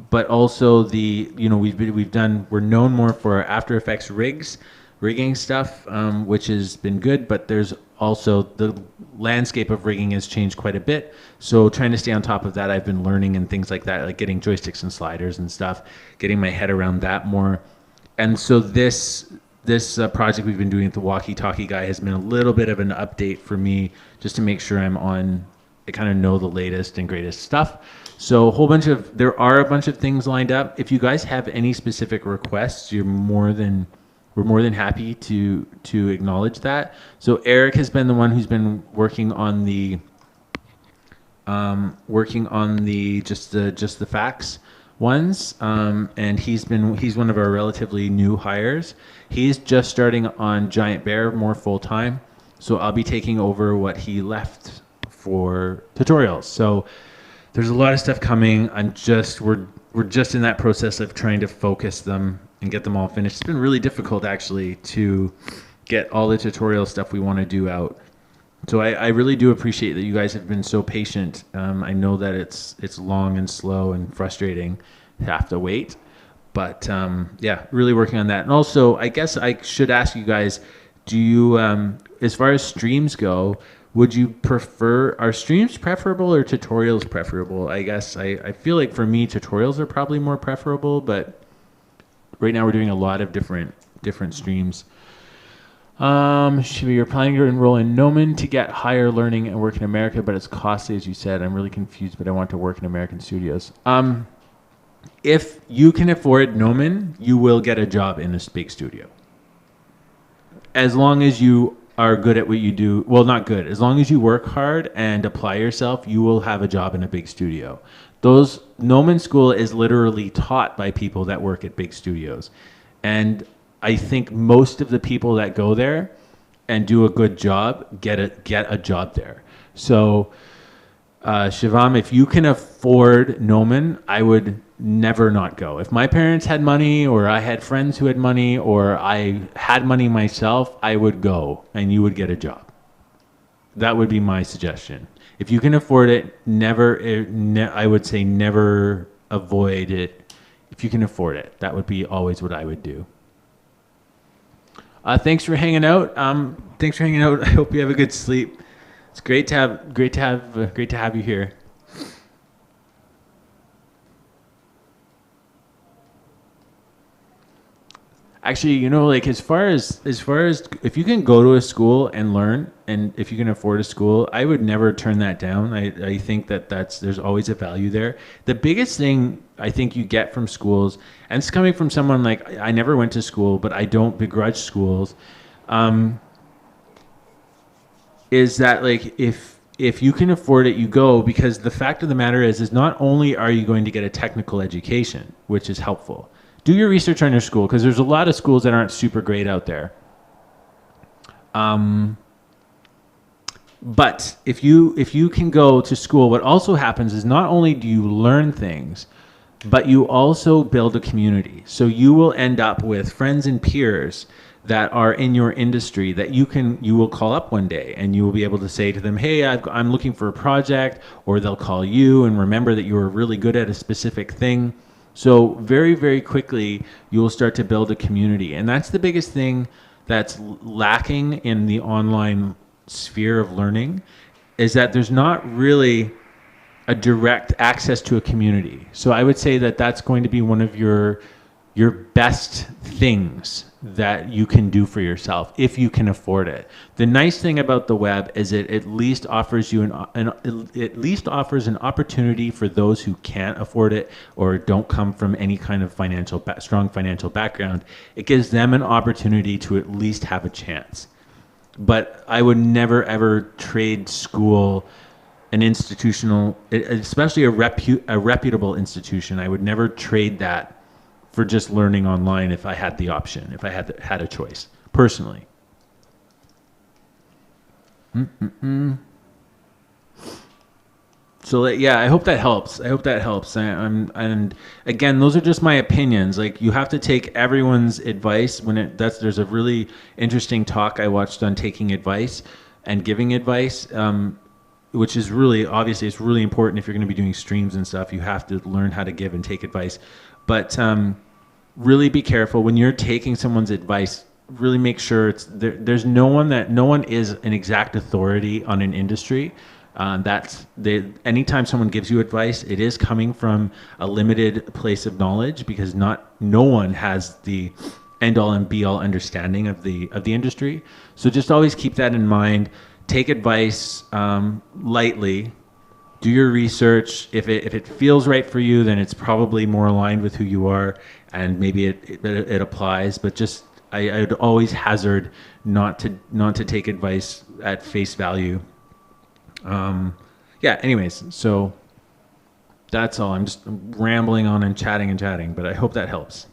Speaker 1: But also we're known more for our After Effects rigging stuff, which has been good, but there's also the landscape of rigging has changed quite a bit. So trying to stay on top of that, I've been learning and things like that, like getting joysticks and sliders and stuff, getting my head around that more. And so this project we've been doing at the Walkie Talkie Guy has been a little bit of an update for me, just to make sure I kind of know the latest and greatest stuff. So there are a bunch of things lined up. If you guys have any specific requests, we're more than happy to acknowledge that. So Eric has been the one who's been working on the just the facts ones, and he's one of our relatively new hires. He's just starting on Giant Bear more full time, so I'll be taking over what he left for tutorials. So there's a lot of stuff coming. We're just in that process of trying to focus them and get them all finished. It's been really difficult actually to get all the tutorial stuff we want to do out. So I really do appreciate that you guys have been so patient. I know that it's long and slow and frustrating to have to wait, but yeah, really working on that. And also, I guess I should ask you guys, do you, as far as streams go, Would you prefer, are streams preferable or tutorials preferable? I guess I feel like for me, tutorials are probably more preferable, but right now we're doing a lot of different streams. You're planning to enroll in Noman to get higher learning and work in America, but it's costly, as you said. I'm really confused, but I want to work in American studios. If you can afford Noman, you will get a job in a big studio. As long as you are good at what you do, well, not good. As long as you work hard and apply yourself, you will have a job in a big studio. Those Noman School is literally taught by people that work at big studios, and I think most of the people that go there and do a good job get a job there. So, Shivam, if you can afford Noman, I would never not go. If my parents had money, or I had friends who had money, or I had money myself, I would go, and you would get a job. That would be my suggestion. If you can afford it, I would say never avoid it. If you can afford it, that would be always what I would do. Thanks for hanging out. I hope you have a good sleep. It's great to have you here. Actually, like as far as if you can go to a school and learn, and if you can afford a school, I would never turn that down. I think there's always a value there. The biggest thing I think you get from schools, and it's coming from someone like I never went to school, but I don't begrudge schools, is that like if you can afford it, you go, because the fact of the matter is not only are you going to get a technical education, which is helpful. Do your research on your school, because there's a lot of schools that aren't super great out there. But if you can go to school, what also happens is not only do you learn things, but you also build a community. So you will end up with friends and peers that are in your industry that you will call up one day, and you will be able to say to them, hey, I'm looking for a project, or they'll call you and remember that you were really good at a specific thing. So very, very quickly, you will start to build a community. And that's the biggest thing that's lacking in the online sphere of learning, is that there's not really a direct access to a community. So I would say that that's going to be one of your best things that you can do for yourself if you can afford it. The nice thing about the web is it at least offers you an opportunity for those who can't afford it or don't come from any kind of strong financial background. It gives them an opportunity to at least have a chance. But I would never ever trade school, an institutional, especially a reputable institution. I would never trade that for just learning online if I had the option, if I had a choice, personally. So yeah, I hope that helps. And again, those are just my opinions. Like, you have to take everyone's advice there's a really interesting talk I watched on taking advice and giving advice, which is really, obviously, it's really important if you're going to be doing streams and stuff. You have to learn how to give and take advice. But really be careful when you're taking someone's advice. Really make sure there's no one is an exact authority on an industry. Anytime someone gives you advice, it is coming from a limited place of knowledge, because no one has the end all and be all understanding of the industry. So just always keep that in mind. Take advice lightly. Do your research. If it feels right for you, then it's probably more aligned with who you are, and maybe it applies. But just I would always hazard not to take advice at face value. Yeah. Anyways, so that's all. I'm just rambling on and chatting, but I hope that helps.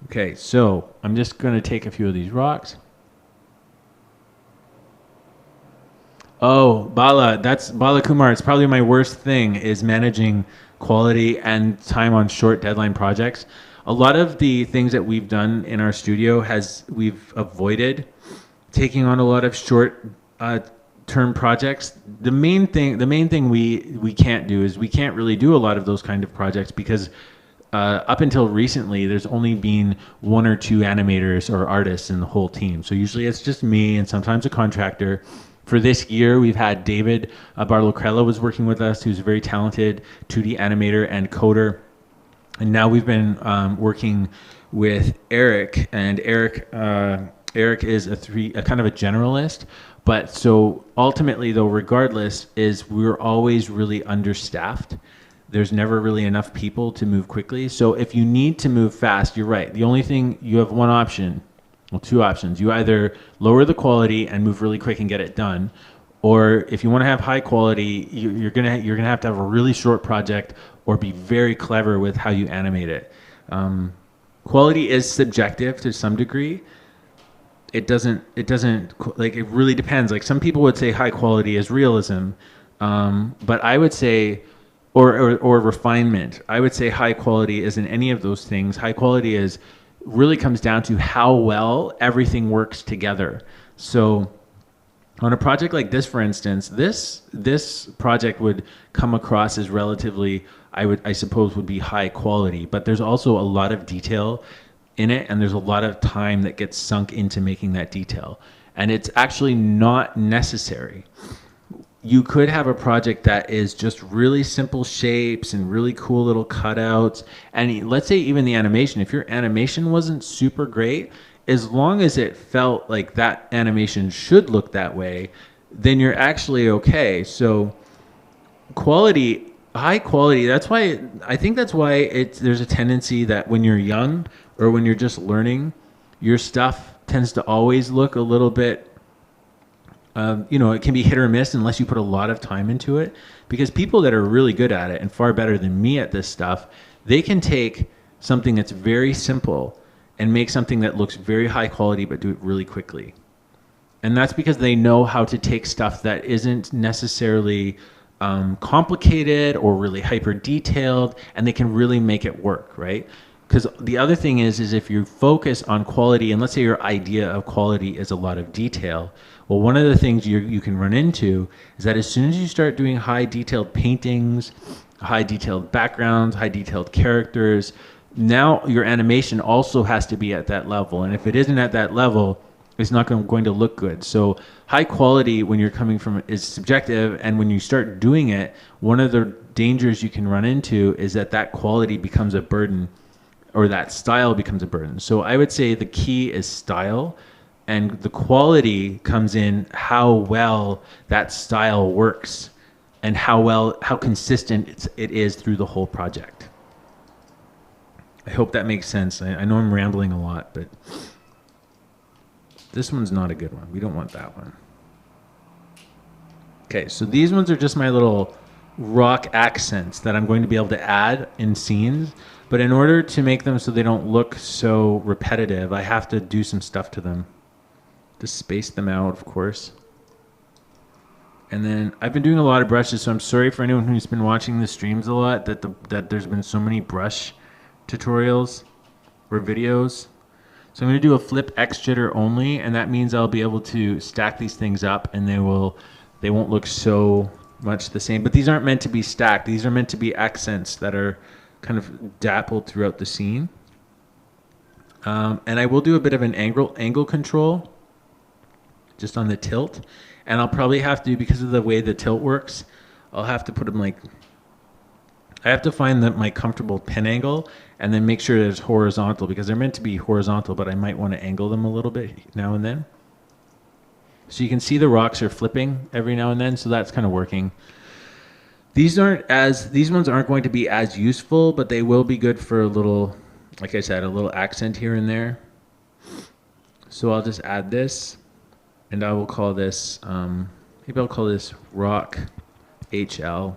Speaker 1: Okay, so I'm just going to take a few of these rocks. Oh, Bala Kumar. It's probably my worst thing, is managing quality and time on short deadline projects. A lot of the things that we've done in our studio we've avoided taking on a lot of short term projects. The main thing we can't do is we can't really do a lot of those kind of projects, because up until recently, there's only been one or two animators or artists in the whole team. So usually it's just me and sometimes a contractor. For this year, we've had David Barlocrella was working with us, who's a very talented 2D animator and coder. And now we've been working with Eric, and Eric is a kind of a generalist. But so ultimately, though, regardless, is we're always really understaffed. There's never really enough people to move quickly. So if you need to move fast, you're right. The only thing, you have one option, well, two options. You either lower the quality and move really quick and get it done, or if you want to have high quality, you're gonna have to have a really short project or be very clever with how you animate it. Quality is subjective to some degree. It doesn't like, it really depends. Like, some people would say high quality is realism, but I would say, or refinement. I would say high quality isn't any of those things. High quality is really comes down to how well everything works together. So on a project like this, for instance, this project would come across as relatively, I suppose, would be high quality, but there's also a lot of detail in it, and there's a lot of time that gets sunk into making that detail, and it's actually not necessary. You could have a project that is just really simple shapes and really cool little cutouts. And let's say even the animation, if your animation wasn't super great, as long as it felt like that animation should look that way, then you're actually okay. So quality, high quality, I think that's why there's a tendency that when you're young or when you're just learning, your stuff tends to always look a little bit, it can be hit or miss unless you put a lot of time into it, because people that are really good at it and far better than me at this stuff, they can take something that's very simple and make something that looks very high quality, but do it really quickly. And that's because they know how to take stuff that isn't necessarily complicated or really hyper detailed, and they can really make it work, right? Because the other thing is if you focus on quality, and let's say your idea of quality is a lot of detail, well, one of the things you can run into is that as soon as you start doing high detailed paintings, high detailed backgrounds, high detailed characters, now your animation also has to be at that level. And if it isn't at that level, it's not going to look good. So high quality, when you're coming from, is subjective. And when you start doing it, one of the dangers you can run into is that quality becomes a burden, or that style becomes a burden. So I would say the key is style, and the quality comes in how well that style works and how consistent it is through the whole project. I hope that makes sense. I know I'm rambling a lot, but this one's not a good one. We don't want that one. Okay, so these ones are just my little rock accents that I'm going to be able to add in scenes. But in order to make them so they don't look so repetitive, I have to do some stuff to them. Just space them out, of course. And then I've been doing a lot of brushes, so I'm sorry for anyone who's been watching the streams a lot that there's been so many brush tutorials or videos. So I'm going to do a flip X jitter only, and that means I'll be able to stack these things up, and they won't look so much the same. But these aren't meant to be stacked. These are meant to be accents that are kind of dappled throughout the scene. And I will do a bit of an angle control just on the tilt. And I'll probably have to, because of the way the tilt works, I'll have to put them I have to find my comfortable pen angle and then make sure it's horizontal, because they're meant to be horizontal, but I might want to angle them a little bit now and then. So you can see the rocks are flipping every now and then, so that's kind of working. These ones aren't going to be as useful, but they will be good for a little, like I said, a little accent here and there. So I'll just add this, and I will call this, maybe I'll call this Rock HL01.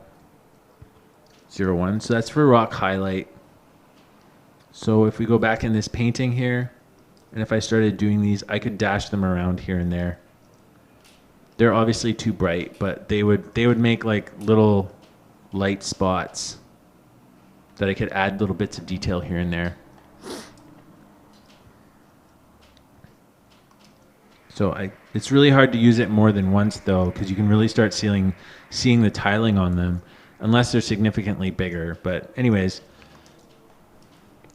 Speaker 1: So that's for rock highlight. So if we go back in this painting here, and if I started doing these, I could dash them around here and there. They're obviously too bright, but they would make like little light spots that I could add little bits of detail here and there. So it's really hard to use it more than once, though, because you can really start seeing the tiling on them, unless they're significantly bigger. But anyways,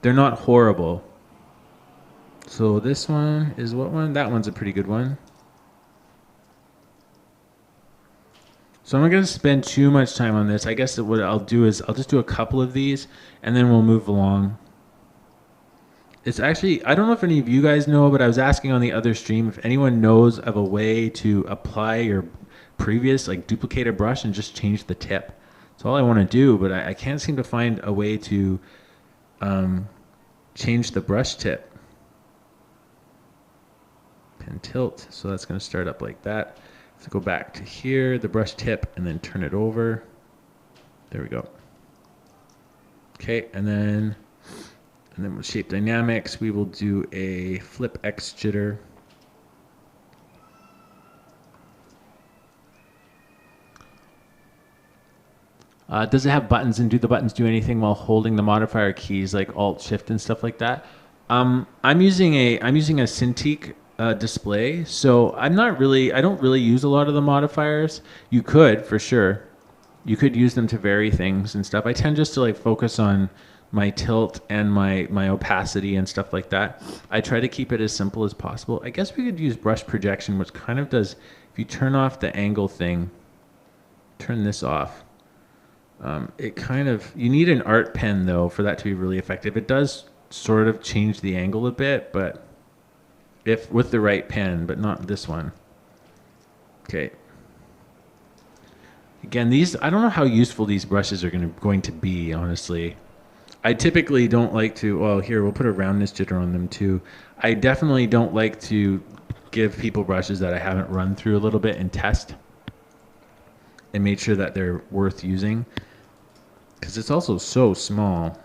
Speaker 1: They're not horrible. So this one is what one? That one's a pretty good one. So I'm not going to spend too much time on this. I guess that what I'll do is I'll just do a couple of these and then we'll move along. It's actually, I don't know if any of you guys know, but I was asking on the other stream if anyone knows of a way to apply your previous, like duplicate a brush and just change the tip. That's all I want to do, but I can't seem to find a way to change the brush tip. Pen tilt, so that's going to start up like that. So go back to here, the brush tip, and then turn it over. There we go. Okay, and then with shape dynamics, we will do a flip X jitter. Does it have buttons, and do the buttons do anything while holding the modifier keys like Alt Shift and stuff like that? I'm using a Cintiq display, so I don't really use a lot of the modifiers. You could, for sure. You could use them to vary things and stuff. I tend just to like focus on my tilt and my opacity and stuff like that. I try to keep it as simple as possible. I guess we could use brush projection, which kind of does, if you turn off the angle thing, turn this off. It kind of, you need an art pen though for that to be really effective. It does sort of change the angle a bit, but if with the right pen, but not this one. Okay. Again, these, I don't know how useful these brushes are going to be, honestly. I typically don't like to, well, here, we'll put a roundness jitter on them too. I definitely don't like to give people brushes that I haven't run through a little bit and test and made sure that they're worth using, because it's also so small.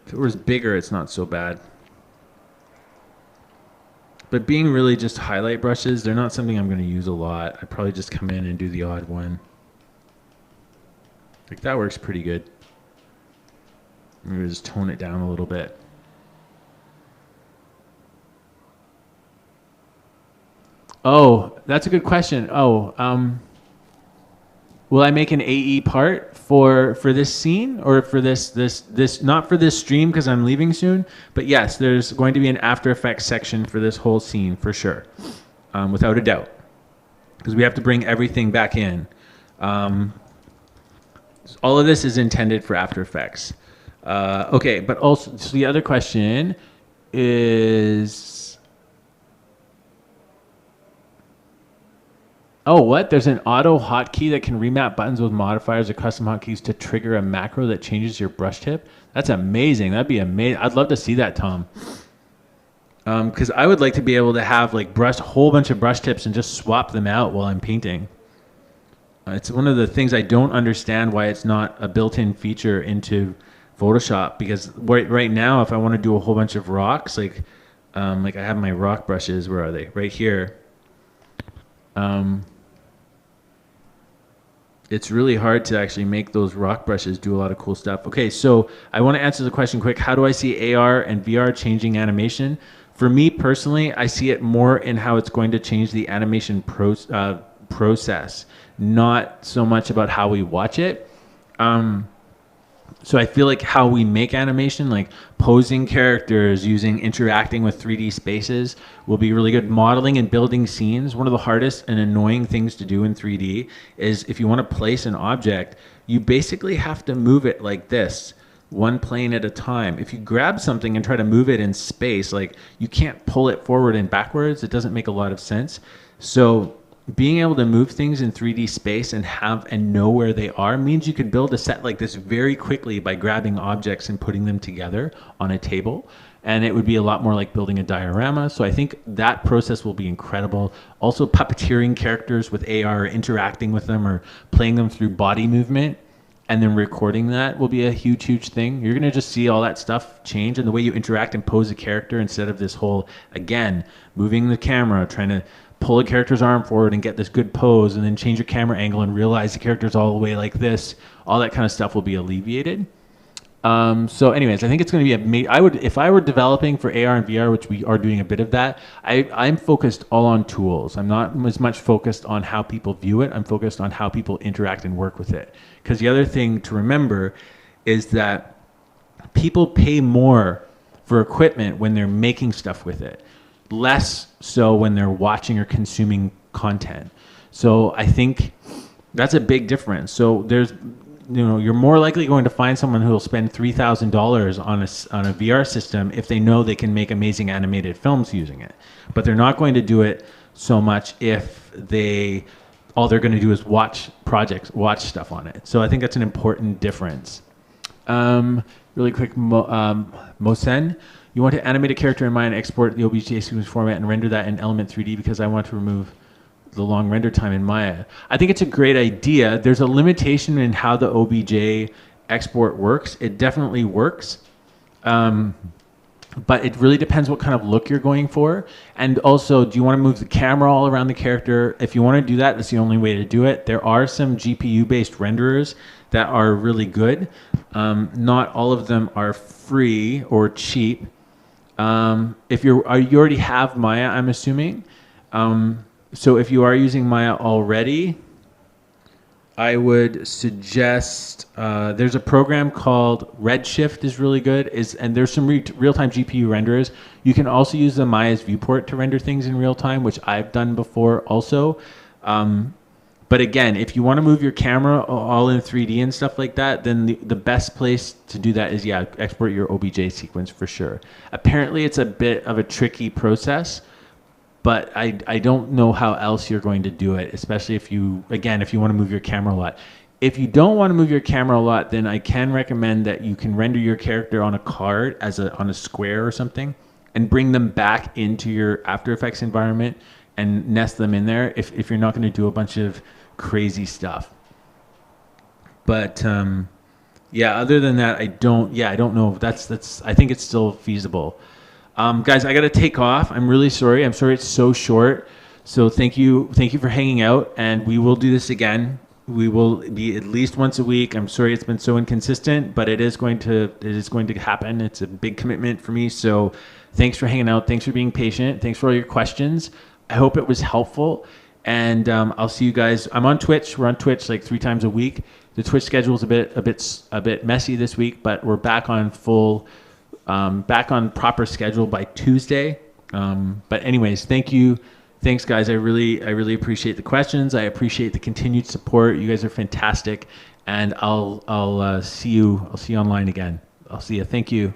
Speaker 1: If it was bigger, it's not so bad. But being really just highlight brushes, they're not something I'm going to use a lot. I'd probably just come in and do the odd one. Like that works pretty good. Maybe just tone it down a little bit. Oh, that's a good question. Oh, will I make an AE part for this scene, or for this not for this stream because I'm leaving soon, but yes, there's going to be an After Effects section for this whole scene for sure, without a doubt, because we have to bring everything back in. All of this is intended for After Effects. Okay, but also, so the other question is, oh, what? There's an auto hotkey that can remap buttons with modifiers or custom hotkeys to trigger a macro that changes your brush tip? That's amazing. That'd be amazing. I'd love to see that, Tom. Because I would like to be able to have like a whole bunch of brush tips and just swap them out while I'm painting. It's one of the things I don't understand why it's not a built-in feature into Photoshop, because right now, if I want to do a whole bunch of rocks, like I have my rock brushes, where are they? Right here. It's really hard to actually make those rock brushes do a lot of cool stuff. Okay, so I want to answer the question quick. How do I see AR and VR changing animation? For me personally, I see it more in how it's going to change the animation process, not so much about how we watch it. So I feel like how we make animation, like posing characters, interacting with 3D spaces, will be really good. Modeling and building scenes. One of the hardest and annoying things to do in 3D is if you want to place an object, you basically have to move it like this, one plane at a time. If you grab something and try to move it in space, like you can't pull it forward and backwards. It doesn't make a lot of sense. So being able to move things in 3D space and know where they are means you can build a set like this very quickly by grabbing objects and putting them together on a table. And it would be a lot more like building a diorama. So I think that process will be incredible. Also, puppeteering characters with AR, interacting with them, or playing them through body movement, and then recording that will be a huge, huge thing. You're going to just see all that stuff change, and the way you interact and pose a character, instead of this whole, again, moving the camera, trying to pull a character's arm forward and get this good pose, and then change your camera angle and realize the character's all the way like this. All that kind of stuff will be alleviated. So anyways, I think it's going to be if I were developing for AR and VR, which we are doing a bit of that, I'm focused all on tools. I'm not as much focused on how people view it. I'm focused on how people interact and work with it. Because the other thing to remember is that people pay more for equipment when they're making stuff with it, less so when they're watching or consuming content. So I think that's a big difference. So there's, you're more likely going to find someone who will spend $3,000 on a VR system if they know they can make amazing animated films using it. But they're not going to do it so much if all they're going to do is watch stuff on it. So I think that's an important difference. Really quick, Mosen, you want to animate a character in Maya and export the OBJ sequence format and render that in Element 3D because I want to remove the long render time in Maya. I think it's a great idea. There's a limitation in how the OBJ export works. It definitely works. But it really depends what kind of look you're going for. And also, do you want to move the camera all around the character? If you want to do that, that's the only way to do it. There are some GPU-based renderers that are really good. Not all of them are free or cheap. If you already have Maya, I'm assuming. So if you are using Maya already, I would suggest there's a program called Redshift is really good, and there's some real-time GPU renderers. You can also use the Maya's viewport to render things in real time, which I've done before also. But again, if you want to move your camera all in 3D and stuff like that, then the best place to do that is, export your OBJ sequence for sure. Apparently, it's a bit of a tricky process, but I don't know how else you're going to do it, especially if you want to move your camera a lot. If you don't want to move your camera a lot, then I can recommend that you can render your character on a card on a square or something and bring them back into your After Effects environment and nest them in there if you're not going to do a bunch of crazy stuff. But other than that, I don't know. I think it's still feasible. Guys, I got to take off. I'm really sorry. I'm sorry it's so short. So thank you for hanging out, and we will do this again. We will be at least once a week. I'm sorry it's been so inconsistent, but it is going to happen. It's a big commitment for me. So thanks for hanging out. Thanks for being patient. Thanks for all your questions. I hope it was helpful, and I'll see you guys. I'm on Twitch. We're on Twitch like 3 times a week. The Twitch schedule is a bit messy this week, but we're back on proper schedule by Tuesday. But anyways, thank you. Thanks, guys. I really appreciate the questions. I appreciate the continued support. You guys are fantastic, and I'll see you online again. I'll see you. Thank you.